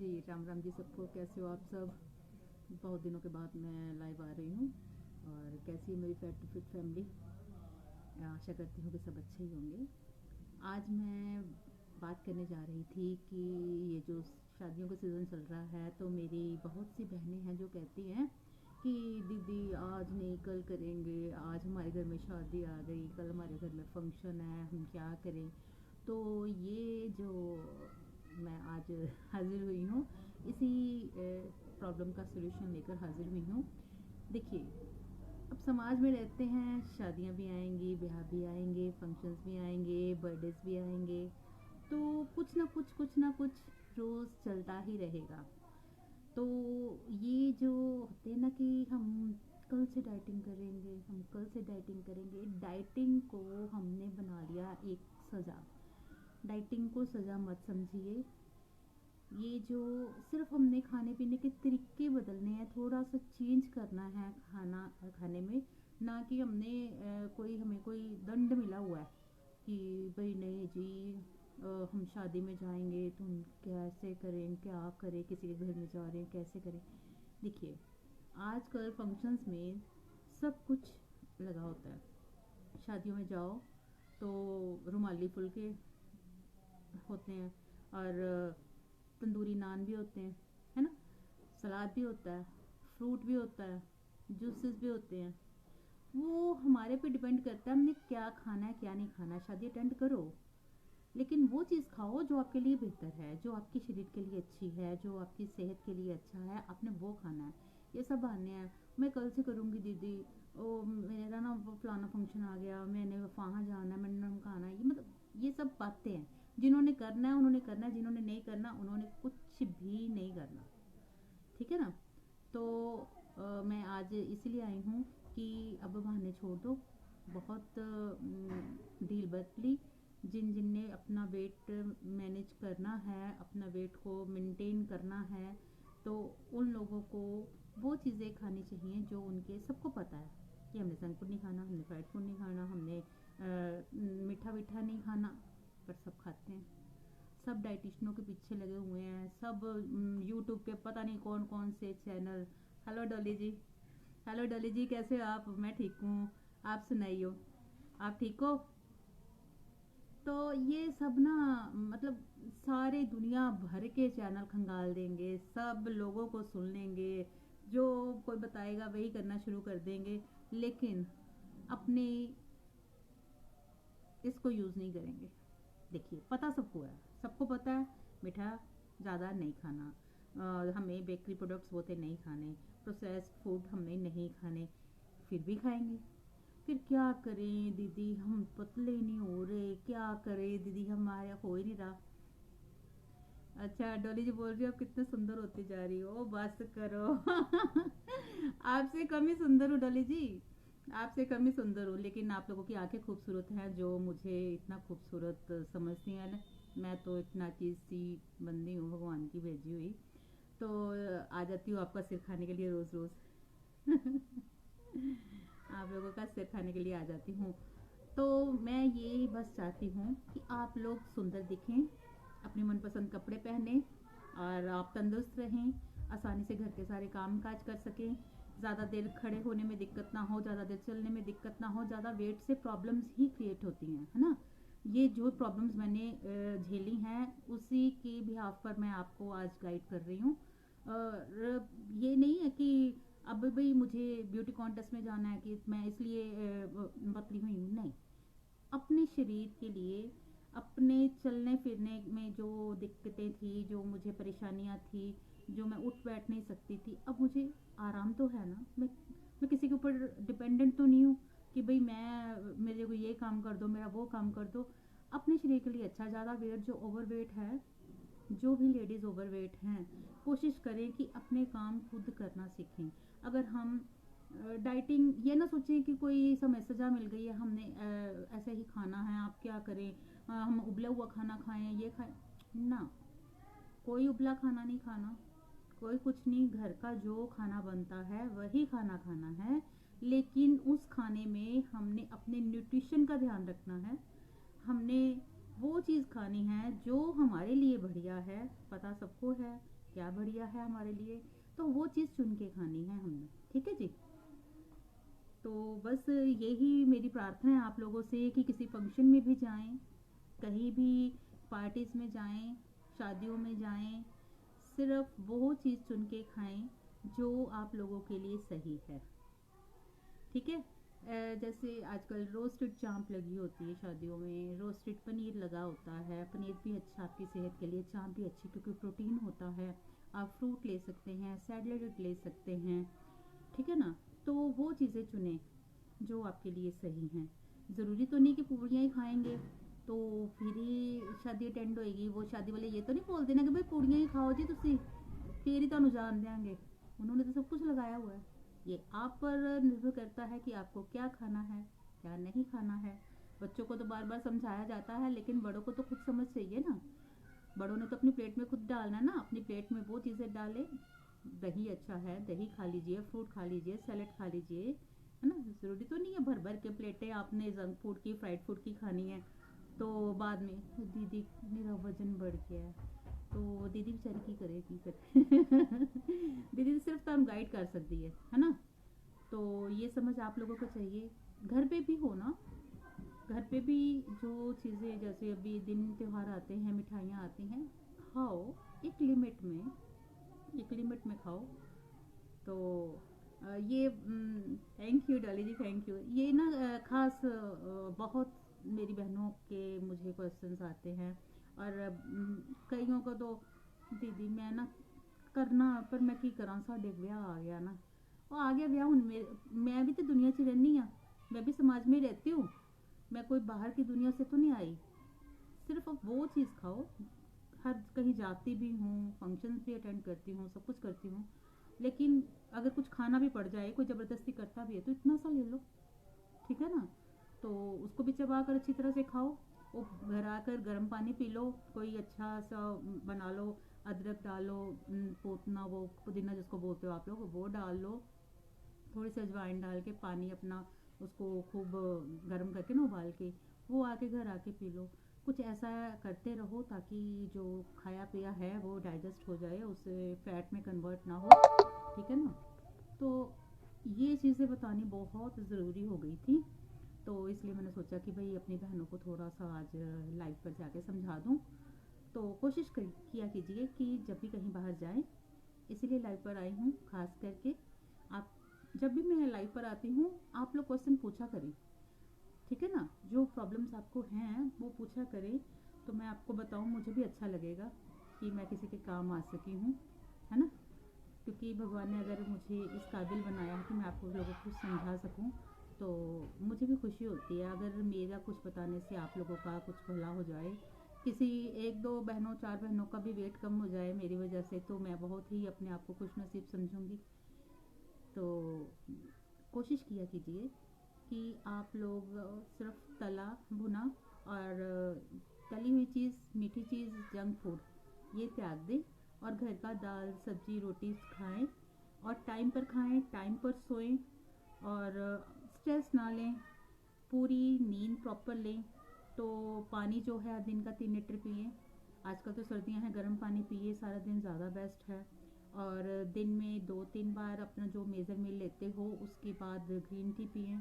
जी, राम राम जी सबको। कैसे हो आप सब? बहुत दिनों के बाद मैं लाइव आ रही हूँ। और कैसी है मेरी फैट टू फिट फैमिली? आशा करती हूँ कि सब अच्छे ही होंगे। आज मैं बात करने जा रही थी कि ये जो शादियों का सीज़न चल रहा है, तो मेरी बहुत सी बहनें हैं जो कहती हैं कि दीदी आज नहीं कल करेंगे, आज हमारे घर में शादी आ गई, कल हमारे घर में फंक्शन है, हम क्या करें। तो ये जो मैं आज हाज़िर हुई हूँ, इसी प्रॉब्लम का सलूशन लेकर हाज़िर हुई हूँ। देखिए, अब समाज में रहते हैं, शादियाँ भी आएंगी, ब्याह भी आएंगे, फंक्शंस भी आएंगे, बर्थडेज भी आएंगे, तो कुछ ना कुछ रोज़ चलता ही रहेगा। तो ये जो होते हैं ना कि हम कल से डाइटिंग करेंगे, हम कल से डाइटिंग करेंगे, डाइटिंग को हमने बना लिया एक सज़ा। डाइटिंग को सज़ा मत समझिए। ये जो सिर्फ हमने खाने पीने के तरीके बदलने हैं, थोड़ा सा चेंज करना है खाना खाने में, ना कि हमें कोई दंड मिला हुआ है कि भाई नहीं जी, हम शादी में जाएंगे तो हम कैसे करें, क्या करें, किसी के घर में जा रहे हैं कैसे करें। देखिए, आजकल फंक्शंस में सब कुछ लगा होता है। शादियों में जाओ तो रुमाली फुलके होते हैं, और तंदूरी नान भी होते हैं, है ना। सलाद भी होता है, फ्रूट भी होता है, जूसेस भी होते हैं। वो हमारे पे डिपेंड करता है हमने क्या खाना है क्या नहीं खाना है। शादी अटेंड करो, लेकिन वो चीज़ खाओ जो आपके लिए बेहतर है, जो आपके शरीर के लिए अच्छी है, जो आपकी सेहत के लिए अच्छा है, आपने वो खाना है। ये सब बहाने हैं, मैं कल से करूँगी दीदी, ओ मेरा ना वो फलाना फंक्शन आ गया, मैंने वहाँ जाना है, मैंने खाना है। ये मतलब ये सब बातें हैं। जिन्होंने करना है उन्होंने करना है, जिन्होंने नहीं करना उन्होंने कुछ भी नहीं करना। ठीक है ना। तो मैं आज इसीलिए आई हूँ कि अब बहाने छोड़ दो। बहुत ढील बदली। जिन जिन ने अपना वेट मैनेज करना है, अपना वेट को मेंटेन करना है, तो उन लोगों को वो चीज़ें खानी चाहिए जो उनके सबको पता है कि हमने जंक फूड नहीं खाना, हमने फ्राइड फूड नहीं खाना, हमने मीठा मीठा नहीं खाना, पर सब खाते हैं। सब डाइटिशियनों के पीछे लगे हुए हैं, सब यूट्यूब पे पता नहीं कौन कौन से चैनल। हेलो डॉली जी, हेलो डॉली जी, कैसे हो आप? मैं ठीक हूँ, आप सुनाइयो, आप ठीक हो? तो ये सब ना, मतलब सारे दुनिया भर के चैनल खंगाल देंगे, सब लोगों को सुन लेंगे, जो कोई बताएगा वही करना शुरू कर देंगे, लेकिन अपने इसको यूज़ नहीं करेंगे। देखिए, पता सबको है, सबको पता है मीठा ज़्यादा नहीं खाना, हमें बेकरी प्रोडक्ट्स वो थे नहीं खाने, प्रोसेस्ड फूड हमें नहीं खाने, फिर भी खाएंगे। फिर क्या करें दीदी, हम पतले नहीं हो रहे, क्या करें दीदी, हमारे हो ही नहीं रहा। अच्छा, डॉली जी बोल रही हो आप कितने सुंदर होती जा रही हो, बस करो। आपसे कम ही सुंदर हूँ डॉली जी, आपसे कम ही सुंदर हूँ, लेकिन आप लोगों की आंखें खूबसूरत हैं जो मुझे इतना खूबसूरत समझती हैं ना। मैं तो इतना चीज सी बंदी हूँ, भगवान की भेजी हुई। तो आ जाती हूँ आपका सिर खाने के लिए रोज रोज। आप लोगों का सिर खाने के लिए आ जाती हूँ। तो मैं ये बस चाहती हूँ कि आप लोग सुंदर दिखें, अपने मनपसंद कपड़े पहने, और आप तंदुरुस्त रहें, आसानी से घर के सारे काम काज कर सकें, ज़्यादा देर खड़े होने में दिक्कत ना हो, ज़्यादा देर चलने में दिक्कत ना हो। ज़्यादा वेट से प्रॉब्लम्स ही क्रिएट होती हैं, है ना। ये जो प्रॉब्लम्स मैंने झेली हैं, उसी के बिहाफ पर मैं आपको आज गाइड कर रही हूँ। और ये नहीं है कि अब भाई मुझे ब्यूटी कॉन्टेस्ट में जाना है कि मैं इसलिए पतली हुई हूँ, नहीं। अपने शरीर के लिए, अपने चलने फिरने में जो दिक्कतें थी, जो मुझे परेशानियां थी, जो मैं उठ बैठ नहीं सकती थी, अब मुझे आराम तो है ना। मैं किसी के ऊपर डिपेंडेंट तो नहीं हूँ कि भाई मैं, मेरे को ये काम कर दो, मेरा वो काम कर दो। अपने शरीर के लिए अच्छा। ज़्यादा वेट, जो ओवर वेट है, जो भी लेडीज़ ओवरवेट हैं, कोशिश करें कि अपने काम खुद करना सीखें। अगर हम डाइटिंग ये ना सोचें कि कोई समय सजा मिल गई है, हमने ऐसे ही खाना है, आप क्या करें, हम उबला हुआ खाना खाएं, ये खाएं ना। कोई उबला खाना नहीं खाना, कोई कुछ नहीं, घर का जो खाना बनता है वही खाना खाना है। लेकिन उस खाने में हमने अपने न्यूट्रिशन का ध्यान रखना है। हमने वो चीज़ खानी है जो हमारे लिए बढ़िया है। पता सबको है क्या बढ़िया है हमारे लिए, तो वो चीज़ चुन के खानी है हमने। ठीक है जी। तो बस यही मेरी प्रार्थना है आप लोगों से कि किसी फंक्शन में भी जाएं, कहीं भी पार्टीज़ में जाएं, शादियों में जाएं, सिर्फ वो चीज़ चुन के खाएं जो आप लोगों के लिए सही है। ठीक है। जैसे आजकल रोस्टेड चांप लगी होती है शादियों में, रोस्टेड पनीर लगा होता है, पनीर भी अच्छा आपकी सेहत के लिए, चांप भी अच्छी क्योंकि प्रोटीन होता है। आप फ्रूट ले सकते हैं, सैलड ले सकते हैं। ठीक है ना। तो वो चीज़ें चुनें जो आपके लिए सही हैं। ज़रूरी तो नहीं कि पूड़ियाँ ही खाएंगे तो फिर ही शादी अटेंड होएगी। वो शादी वाले ये तो नहीं बोलते ना कि भाई पूड़ियाँ ही खाओ जी तुसी, फिर ही ਤੁਹਾਨੂੰ जान देंगे। उन्होंने तो सब कुछ लगाया हुआ है। ये आप पर निर्भर करता है कि आपको क्या खाना है, क्या नहीं खाना है। बच्चों को तो बार बार समझाया जाता है, लेकिन बड़ों को तो खुद समझ चाहिए ना। बड़ों ने तो अपनी प्लेट में खुद डालना है ना, अपनी प्लेट में वो चीज़ें डालें। दही अच्छा है, दही खा लीजिए, फ्रूट खा लीजिए, सैलेड खा लीजिए, है ना। ज़रूरी तो नहीं है भर भर के प्लेटें आपने जंक फूड की, फ्राइड फूड की खानी है। तो बाद में दीदी मेरा वजन बढ़ गया है, तो दीदी बेचारी की करेगी फिर दीदी सिर्फ तो हम गाइड कर सकती है ना। तो ये समझ आप लोगों को चाहिए। घर पे भी हो ना, घर पे भी जो चीज़ें जैसे अभी दिन त्योहार आते हैं, मिठाइयाँ आती हैं, खाओ एक लिमिट में, एक लिमिट में खाओ। तो ये thank you Dolly ji, thank you. ये ना ख़ास बहुत मेरी बहनों के मुझे क्वेश्चंस आते हैं, और कईयों को तो दीदी मैं ना करना पर मैं की करा, साढ़े ब्याह आ गया ना। वो आ गया ब्याह हूँ, मैं भी तो दुनिया च रहनी हाँ, मैं भी समाज में रहती हूँ, मैं कोई बाहर की दुनिया से तो नहीं आई। सिर्फ अब वो चीज़ खाओ। हर कहीं जाती भी हूँ, फंक्शन भी अटेंड करती हूँ, सब कुछ करती हूँ, लेकिन अगर कुछ खाना भी पड़ जाए, कोई ज़बरदस्ती करता भी है तो इतना सा ले लो। ठीक है ना। तो उसको भी चबा कर अच्छी तरह से खाओ। वो घर आकर गर्म पानी पी लो, कोई अच्छा सा बना लो, अदरक डालो, पोतना वो पुदीना जिसको बोलते हो आप लोग, वो डाल लो, थोड़ी सी अजवाइन डाल के पानी अपना उसको खूब गर्म करके ना उबाल के वो आके घर आके पी लो। कुछ ऐसा करते रहो ताकि जो खाया पिया है वो डाइजेस्ट हो जाए, उससे फैट में कन्वर्ट ना हो। ठीक है ना। तो ये चीज़ें बतानी बहुत ज़रूरी हो गई थी, तो इसलिए मैंने सोचा कि भाई अपनी बहनों को थोड़ा सा आज लाइव पर जाके समझा दूँ। तो कोशिश किया कीजिए कि जब भी कहीं बाहर जाएं, इसीलिए लाइव पर आई हूँ खास करके। आप जब भी मैं लाइव पर आती हूँ आप लोग क्वेश्चन पूछा करें। ठीक है ना। जो प्रॉब्लम्स आपको हैं वो पूछा करें, तो मैं आपको बताऊँ, मुझे भी अच्छा लगेगा कि मैं किसी के काम आ सकी हूँ, है ना। क्योंकि भगवान ने अगर मुझे इस काबिल बनाया है कि मैं आपको लोगों को समझा सकूं, तो मुझे भी खुशी होती है अगर मेरा कुछ बताने से आप लोगों का कुछ भला हो जाए। किसी एक दो बहनों, चार बहनों का भी वेट कम हो जाए मेरी वजह से, तो मैं बहुत ही अपने आप को खुश नसीब समझूंगी। तो कोशिश किया कीजिए कि आप लोग सिर्फ तला भुना और तली हुई चीज़, मीठी चीज़, जंक फूड ये त्याग दें, और घर का दाल सब्जी रोटी खाएं, और टाइम पर खाएं, टाइम पर सोएं, और स्ट्रेस ना लें, पूरी नींद प्रॉपर लें। तो पानी जो है दिन का 3 लीटर पिए। आजकल तो सर्दियां हैं, गर्म पानी पिए सारा दिन, ज़्यादा बेस्ट है। और दिन में 2-3 बार अपना जो मेजर मील लेते हो उसके बाद ग्रीन टी पिए,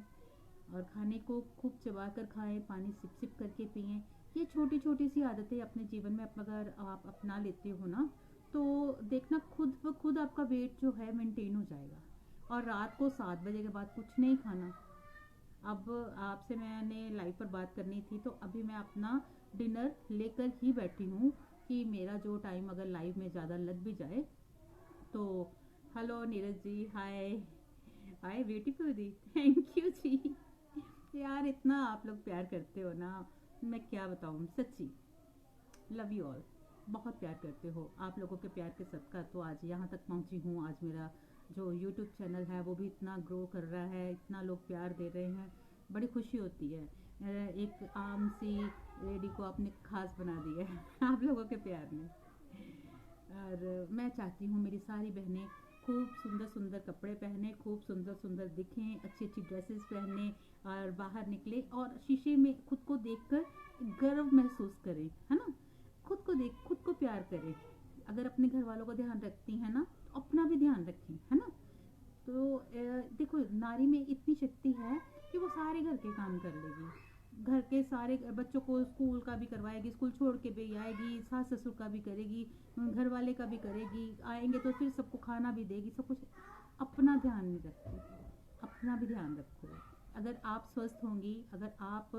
और खाने को खूब चबा कर खाएं, पानी सिप सिप करके पिए। ये छोटी छोटी सी आदतें अपने जीवन में अगर आप अपना लेते हो ना, तो देखना खुद ब खुद आपका वेट जो है मेंटेन हो जाएगा। और रात को 7 बजे के बाद कुछ नहीं खाना। अब आपसे मैंने लाइव पर बात करनी थी, तो अभी मैं अपना डिनर लेकर ही बैठी हूँ कि मेरा जो टाइम अगर लाइव में ज़्यादा लग भी जाए तो। Hello Neeraj ji, hi hi beautiful ji, thank you ji. यार इतना आप लोग प्यार करते हो ना, मैं क्या बताऊँ, सच्ची लव यू ऑल। बहुत प्यार करते हो। आप लोगों के प्यार के सदका तो आज यहाँ तक पहुँची हूँ। आज मेरा जो यूट्यूब चैनल है वो भी इतना ग्रो कर रहा है, इतना लोग प्यार दे रहे हैं, बड़ी खुशी होती है। एक आम सी लेडी को आपने खास बना दिया है आप लोगों के प्यार ने। और मैं चाहती हूँ मेरी सारी बहनें खूब सुंदर सुंदर कपड़े पहने, खूब सुंदर सुंदर दिखें, अच्छी अच्छी ड्रेसेस पहने, और बाहर निकले और शीशे में खुद को देखकर गर्व महसूस करें, है ना। खुद को देख खुद को प्यार करें। अगर अपने घर वालों का ध्यान रखती हैं ना तो अपना भी ध्यान रखें, है ना। तो देखो नारी में इतनी शक्ति है कि वो सारे घर के काम कर लेगी, घर के सारे बच्चों को स्कूल का भी करवाएगी, स्कूल छोड़ के भी आएगी, सास ससुर का भी करेगी, घर वाले का भी करेगी, आएंगे तो फिर सबको खाना भी देगी, सब कुछ। अपना ध्यान नहीं रखती, अपना भी ध्यान रखो। अगर आप स्वस्थ होंगी, अगर आप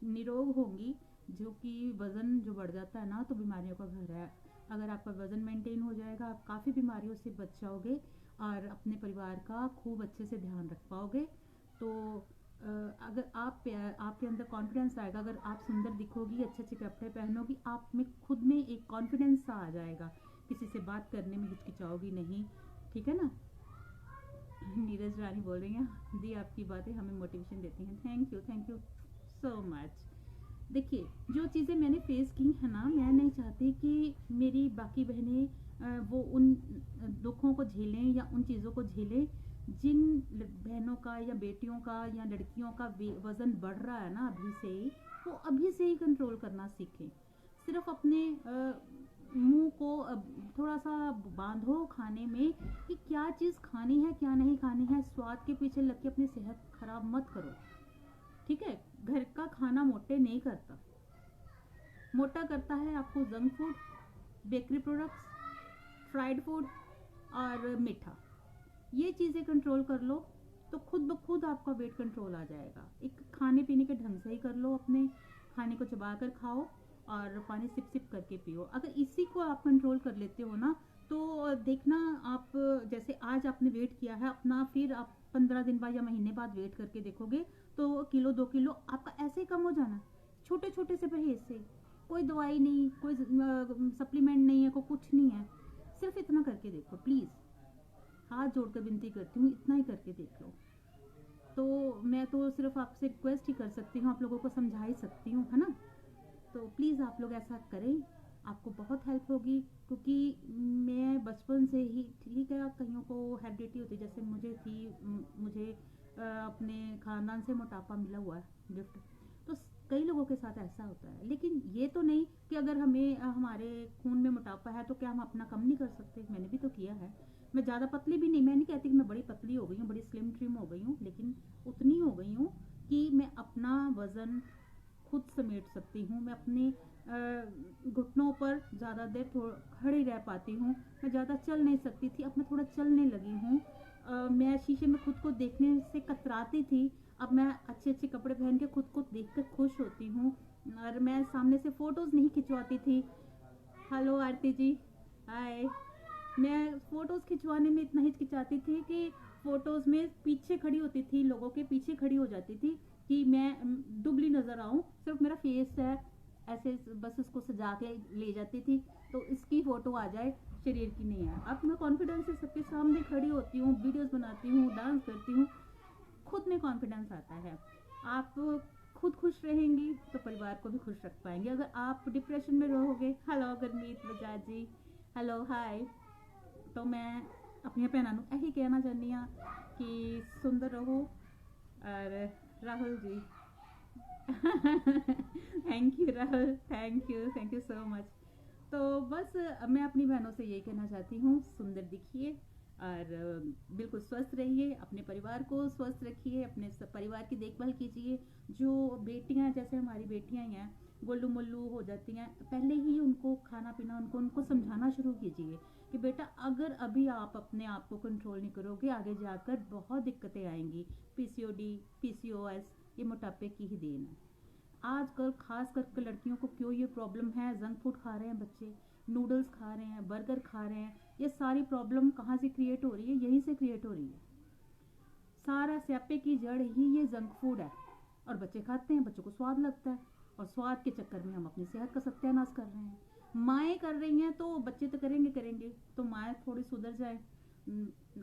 निरोग होंगी, जो कि वज़न जो बढ़ जाता है ना तो बीमारियों का घर है। अगर आपका वज़न मेंटेन हो जाएगा, आप काफ़ी बीमारियों से बच जाओगे और अपने परिवार का खूब अच्छे से ध्यान रख पाओगे। तो अगर आपके अंदर कॉन्फिडेंस आएगा, अगर आप सुंदर दिखोगी, अच्छे अच्छे कपड़े पहनोगी, आप में खुद में एक कॉन्फिडेंस सा आ जाएगा, किसी से बात करने में हिचकिचाओगी नहीं, ठीक है ना। नीरज रानी बोल रही हैं दी आपकी बातें हमें मोटिवेशन देती हैं। Thank you so much. देखिए जो चीज़ें मैंने फेस की है ना, मैं नहीं चाहती कि मेरी बाकी बहनें वो उन दुखों को झेलें या उन चीज़ों को झेलें जिन बहनों का या बेटियों का या लड़कियों का वज़न बढ़ रहा है ना अभी से ही, वो अभी से ही कंट्रोल करना सीखें। सिर्फ अपने मुंह को थोड़ा सा बांधो खाने में कि क्या चीज़ खानी है क्या नहीं खानी है, स्वाद के पीछे लग के अपनी सेहत खराब मत करो, ठीक है। घर का खाना मोटे नहीं करता, मोटा करता है आपको junk food, bakery products, fried food और मीठा। ये चीज़ें कंट्रोल कर लो तो खुद ब खुद आपका वेट कंट्रोल आ जाएगा। एक खाने पीने के ढंग से ही कर लो, अपने खाने को चबा कर खाओ और पानी सिप सिप करके पियो। अगर इसी को आप कंट्रोल कर लेते हो ना तो देखना आप, जैसे आज आपने वेट किया है अपना, फिर आप 15 दिन बाद या महीने बाद वेट करके देखोगे तो किलो 2 किलो आपका ऐसे ही कम हो जाना, छोटे छोटे से परहेज से। कोई दवाई नहीं, कोई सप्लीमेंट नहीं है, कोई कुछ नहीं है, सिर्फ इतना करके देखो प्लीज़, हाथ जोड़कर विनती करती हूँ, इतना ही करके देख लो। तो मैं तो सिर्फ आपसे रिक्वेस्ट ही कर सकती हूँ, आप लोगों को समझा ही सकती हूँ, है ना। तो प्लीज़ आप लोग ऐसा करें, आपको बहुत हेल्प होगी। क्योंकि मैं बचपन से ही, ठीक है कईयों को हेरिडिटी होती, जैसे मुझे थी, मुझे अपने ख़ानदान से मोटापा मिला हुआ है गिफ्ट। तो कई लोगों के साथ ऐसा होता है, लेकिन ये तो नहीं कि अगर हमें हमारे खून में मोटापा है तो क्या हम अपना कम नहीं कर सकते। मैंने भी तो किया है। मैं ज़्यादा पतली भी नहीं, मैं नहीं कहती कि मैं बड़ी पतली हो गई हूँ, बड़ी स्लिम ट्रिम हो गई हूँ, लेकिन उतनी हो गई हूँ कि मैं अपना वज़न खुद समेट सकती हूँ। मैं अपने घुटनों पर ज़्यादा देर खड़ी रह पाती हूँ। मैं ज़्यादा चल नहीं सकती थी, अब मैं थोड़ा चलने लगी हूँ। मैं शीशे में खुद को देखने से कतराती थी, अब मैं अच्छे अच्छे कपड़े पहन के खुद को देख कर खुश होती हूँ। और मैं सामने से फ़ोटोज़ नहीं खिंचवाती थी। हेलो आरती जी, हाय। मैं फ़ोटोज़ खिंचवाने में इतना हिचकिचाती थी कि फ़ोटोज़ में पीछे खड़ी होती थी, लोगों के पीछे खड़ी हो जाती थी कि मैं दुबली नज़र आऊँ, सिर्फ मेरा फेस है ऐसे, बस इसको सजा के ले जाती थी तो इसकी फ़ोटो आ जाए, शरीर की नहीं है। अब मैं कॉन्फिडेंस से सबके सामने खड़ी होती हूँ, वीडियोस बनाती हूँ, डांस करती हूँ, खुद में कॉन्फिडेंस आता है। आप खुद खुश रहेंगी तो परिवार को भी खुश रख पाएंगे। अगर आप डिप्रेशन में रहोगे, हेलो गुरमीत बजाज जी, हेलो हाय, तो मैं अपनी भैनों को यही कहना चाहती हाँ कि सुंदर रहो। और Rahul ji thank you Rahul, thank you so much. तो बस मैं अपनी बहनों से यही कहना चाहती हूँ, सुंदर दिखिए और बिल्कुल स्वस्थ रहिए, अपने परिवार को स्वस्थ रखिए, अपने परिवार की देखभाल कीजिए। जो बेटियाँ, जैसे हमारी बेटियाँ हैं गोल्लू मोल्लू हो जाती हैं, पहले ही उनको खाना पीना उनको समझाना शुरू कीजिए कि बेटा अगर अभी आप अपने आप को कंट्रोल नहीं करोगे, आगे जाकर बहुत दिक्कतें आएंगी। पीसीओडी, पीसीओएस ये मोटापे की ही देन है। आजकल खास करके लड़कियों को क्यों ये प्रॉब्लम है, जंक फूड खा रहे हैं बच्चे, नूडल्स खा रहे हैं, बर्गर खा रहे हैं, ये सारी प्रॉब्लम कहाँ से क्रिएट हो रही है, यहीं से क्रिएट हो रही है। सारा स्यापे की जड़ ही ये जंक फूड है। और बच्चे खाते हैं, बच्चों को स्वाद लगता है, और स्वाद के चक्कर में हम अपनी सेहत का सत्यानाश कर रहे हैं। माएँ कर रही हैं तो बच्चे तो करेंगे, तो माएँ थोड़ी सुधर जाए।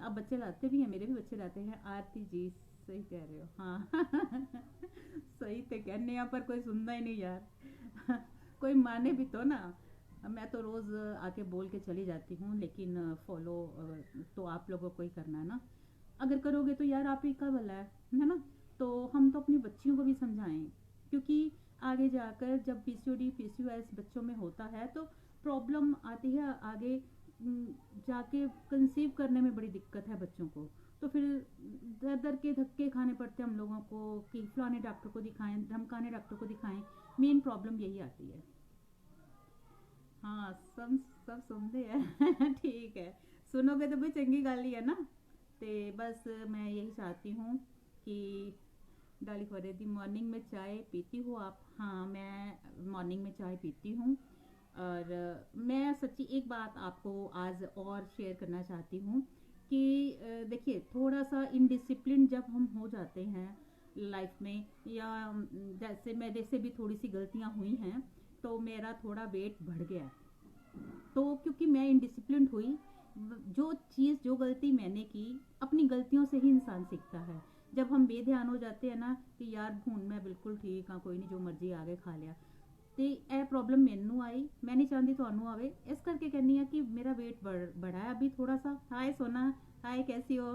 अब बच्चे लाते भी हैं, मेरे भी बच्चे लाते हैं। आरती जी सही कह रहे हो, हाँ सही तो कहने यहाँ पर कोई सुनता ही नहीं यार कोई माने भी तो ना। मैं तो रोज़ आके बोल के चली जाती हूँ, लेकिन फॉलो तो आप लोगों को ही करना है ना। अगर करोगे तो यार आप ही का भला है ना। तो हम तो अपनी बच्चियों को भी समझाएं, क्योंकि आगे जाकर जब पीसीओडी पीसीओएस बच्चों में होता है तो प्रॉब्लम आती है आगे जाके कंसीव करने में बड़ी दिक्कत है बच्चों को। तो फिर दर दर के धक्के खाने पड़ते हैं हम लोगों को कि फलाने डॉक्टर को दिखाएं, धमकाने डॉक्टर को दिखाएं। मेन प्रॉब्लम यही आती है। हाँ, सब सब सुनते हैं ठीक है, सुनोगे तो भी चंगी गाली है ना। ते बस मैं यही चाहती हूँ कि डाली फरीदी मॉर्निंग में चाय पीती हो आप? हाँ, मैं मॉर्निंग में चाय पीती हूँ। और मैं सच्ची एक बात आपको आज और शेयर करना चाहती हूँ कि देखिए, थोड़ा सा इनडिसिप्लिन जब हम हो जाते हैं लाइफ में, या जैसे मेरे से भी थोड़ी सी गलतियाँ हुई हैं, तो मेरा थोड़ा वेट बढ़ गया। तो क्योंकि मैं इनडिसिप्लिन हुई, जो चीज़ जो गलती मैंने की, अपनी गलतियों से ही इंसान सीखता है। जब हम बेध्यान हो जाते हैं ना कि यार भून मैं बिल्कुल ठीक हाँ, कोई नहीं, जो मर्जी आ गए खा लिया, तो यह प्रॉब्लम मैनू आई, मैं नहीं चाहती ਤੁਹਾਨੂੰ आवे। इस करके कहनी है कि मेरा वेट बढ़ा है अभी थोड़ा सा। हाय सोना, हाय कैसी हो?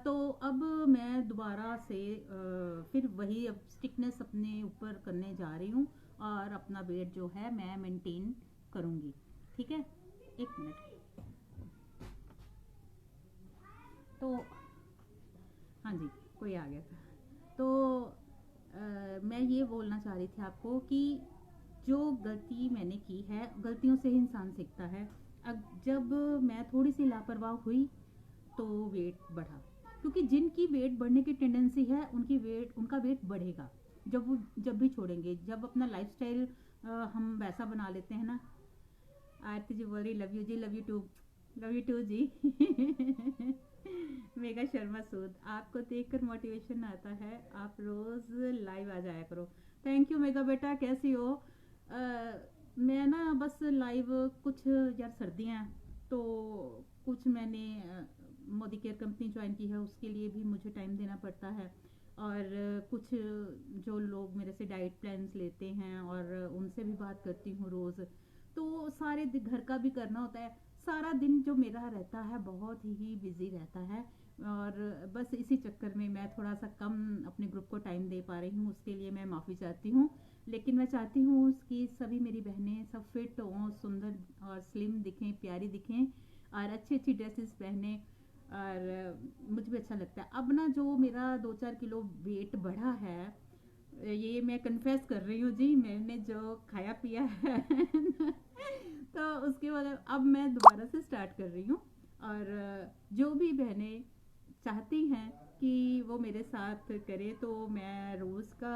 तो अब मैं दोबारा से फिर वही अब स्टिकनेस अपने ऊपर करने जा रही हूँ, और अपना वेट जो है मैं मेंटेन करूँगी। ठीक है, एक मिनट। तो हाँ जी, कोई आ गया था। तो मैं ये बोलना चाह रही थी आपको कि जो गलती मैंने की है, गलतियों से ही इंसान सीखता है। अब जब मैं थोड़ी सी लापरवाह हुई तो वेट बढ़ा, क्योंकि जिनकी वेट बढ़ने की टेंडेंसी है उनका वेट बढ़ेगा जब भी छोड़ेंगे, जब अपना लाइफस्टाइल हम वैसा बना लेते हैं ना। आरती जी बोल रही love you ji, love you too ji Mega Sharma Sood, आपको देखकर मोटिवेशन आता है, आप रोज लाइव आ जाया करो। थैंक यू मेगा बेटा, कैसी हो? मैं ना बस लाइव कुछ, यार सर्दियाँ हैं तो कुछ मैंने मोदी केयर कंपनी ज्वाइन की है, उसके लिए भी मुझे टाइम देना पड़ता है। और कुछ जो लोग मेरे से डाइट प्लान्स लेते हैं और उनसे भी बात करती हूँ रोज़, तो सारे घर का भी करना होता है। सारा दिन जो मेरा रहता है बहुत ही बिजी रहता है, और बस इसी चक्कर में मैं थोड़ा सा कम अपने ग्रुप को टाइम दे पा रही हूँ, उसके लिए मैं माफ़ी चाहती हूँ। लेकिन मैं चाहती हूँ कि सभी मेरी बहनें सब फिट हों, सुंदर और स्लिम दिखें, प्यारी दिखें, और अच्छी अच्छी ड्रेसेस पहने। और मुझे भी अच्छा लगता है। अब ना जो मेरा 2-4 किलो वेट बढ़ा है, ये मैं कन्फेस कर रही हूँ जी, मैंने जो खाया पिया है तो उसके बाद अब मैं दोबारा से स्टार्ट कर रही हूँ। और जो भी बहनें चाहती हैं कि वो मेरे साथ करे, तो मैं रोज़ का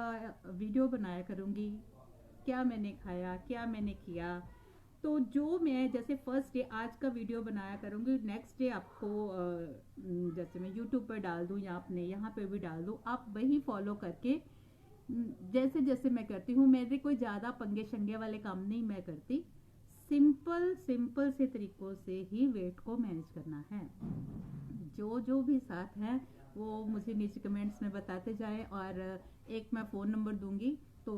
वीडियो बनाया करूँगी, क्या मैंने खाया, क्या मैंने किया। तो जो मैं जैसे फर्स्ट डे आज का वीडियो बनाया करूँगी, नेक्स्ट डे आपको जैसे मैं यूट्यूब पर डाल दूँ या अपने यहाँ पे भी डाल दूँ, आप वही फॉलो करके जैसे जैसे मैं करती हूँ। मेरे कोई ज़्यादा पंगे शंगे वाले काम नहीं मैं करती, सिंपल सिंपल से तरीक़ों से ही वेट को मैनेज करना है। जो जो भी साथ हैं वो मुझे नीचे कमेंट्स में बताते जाएं, और एक मैं फ़ोन नंबर दूंगी, तो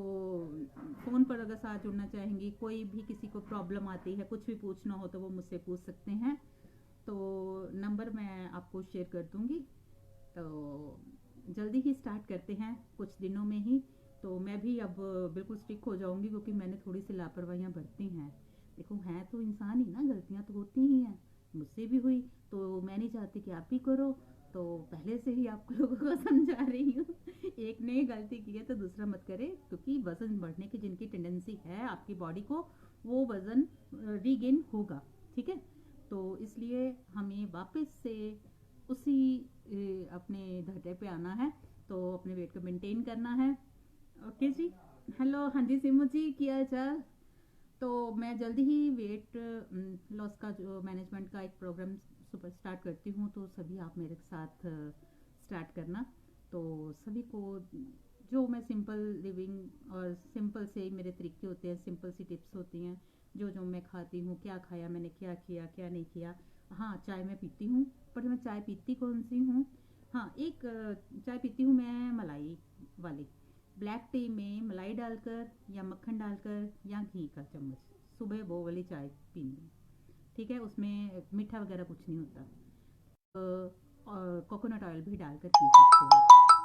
फ़ोन पर अगर साथ जुड़ना चाहेंगी, कोई भी किसी को प्रॉब्लम आती है, कुछ भी पूछना हो तो वो मुझसे पूछ सकते हैं। तो नंबर मैं आपको शेयर कर दूंगी। तो जल्दी ही स्टार्ट करते हैं, कुछ दिनों में ही। तो मैं भी अब बिल्कुल स्टिक हो जाऊंगी, क्योंकि मैंने थोड़ी सी लापरवाहियाँ बरती हैं। देखो, हैं तो इंसान ही ना, गलतियाँ तो होती ही हैं, मुझसे भी हुई, तो मैं नहीं चाहती कि आप भी करो। तो पहले से ही आप लोगों को समझा रही हूँ एक ने गलती की है तो दूसरा मत करे, क्योंकि वज़न बढ़ने की जिनकी टेंडेंसी है आपकी बॉडी को, वो वज़न रीगेन होगा। ठीक है, तो इसलिए हमें वापस से उसी अपने धरते पे आना है, तो अपने वेट को मेंटेन करना है। ओके जी, हेलो, हाँ जी सिमू जी, क्या हाल चाल? तो मैं जल्दी ही वेट लॉस का जो मैनेजमेंट का एक प्रोग्राम सुपर स्टार्ट करती हूँ, तो सभी आप मेरे साथ स्टार्ट करना। तो सभी को जो मैं सिंपल लिविंग और सिंपल से मेरे तरीके होते हैं, सिंपल सी टिप्स होती हैं, जो जो मैं खाती हूँ, क्या खाया मैंने, क्या किया क्या नहीं किया। हाँ, चाय मैं पीती हूँ, पर मैं चाय पीती कौन सी हूँ? हाँ, एक चाय पीती हूँ मैं मलाई वाली, ब्लैक टी में मलाई डालकर या मक्खन डालकर या घी का चम्मच, सुबह वो वाली चाय पीनी है। ठीक है, उसमें मीठा वगैरह कुछ नहीं होता। और कोकोनट ऑयल भी डालकर पी सकते हो।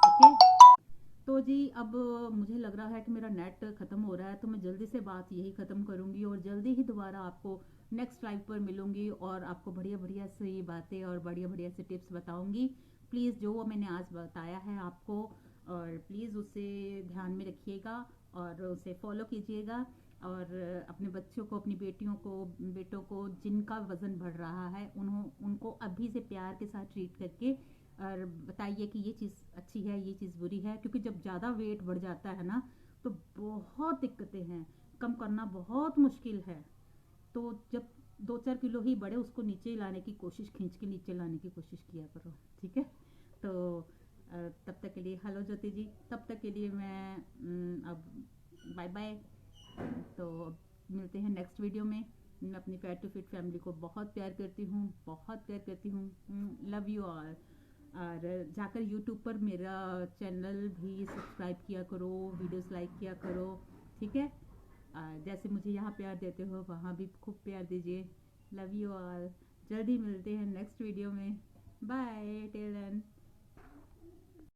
ओके, तो जी अब मुझे लग रहा है कि मेरा नेट ख़त्म हो रहा है, तो मैं जल्दी से बात यही ख़त्म करूँगी और जल्दी ही दोबारा आपको नेक्स्ट लाइव पर मिलूँगी और आपको बढ़िया बढ़िया सी बातें और बढ़िया बढ़िया से टिप्स बताऊँगी। प्लीज़ जो वो मैंने आज बताया है आपको, और प्लीज़ उसे ध्यान में रखिएगा और उसे फॉलो कीजिएगा। और अपने बच्चों को, अपनी बेटियों को, बेटों को जिनका वज़न बढ़ रहा है उनको अभी से प्यार के साथ ट्रीट करके और बताइए कि ये चीज़ अच्छी है, ये चीज़ बुरी है। क्योंकि जब ज़्यादा वेट बढ़ जाता है ना तो बहुत दिक्कतें हैं, कम करना बहुत मुश्किल है। तो जब 2-4 किलो ही बढ़े उसको नीचे लाने की कोशिश, खींच के नीचे लाने की कोशिश किया करो, ठीक है। तो तब तक के लिए हेलो ज्योति जी, तब तक के लिए मैं अब बाय बाय। तो मिलते हैं नेक्स्ट वीडियो में। मैं अपनी फैट टू फिट फैमिली को बहुत प्यार करती हूँ, बहुत प्यार करती हूँ। Love you all. और जाकर यूट्यूब पर मेरा चैनल भी सब्सक्राइब किया करो, वीडियोस लाइक किया करो, ठीक है। जैसे मुझे यहाँ प्यार देते हो वहाँ भी खूब प्यार दीजिए। Love you all. जल्दी मिलते हैं नेक्स्ट वीडियो में। Bye till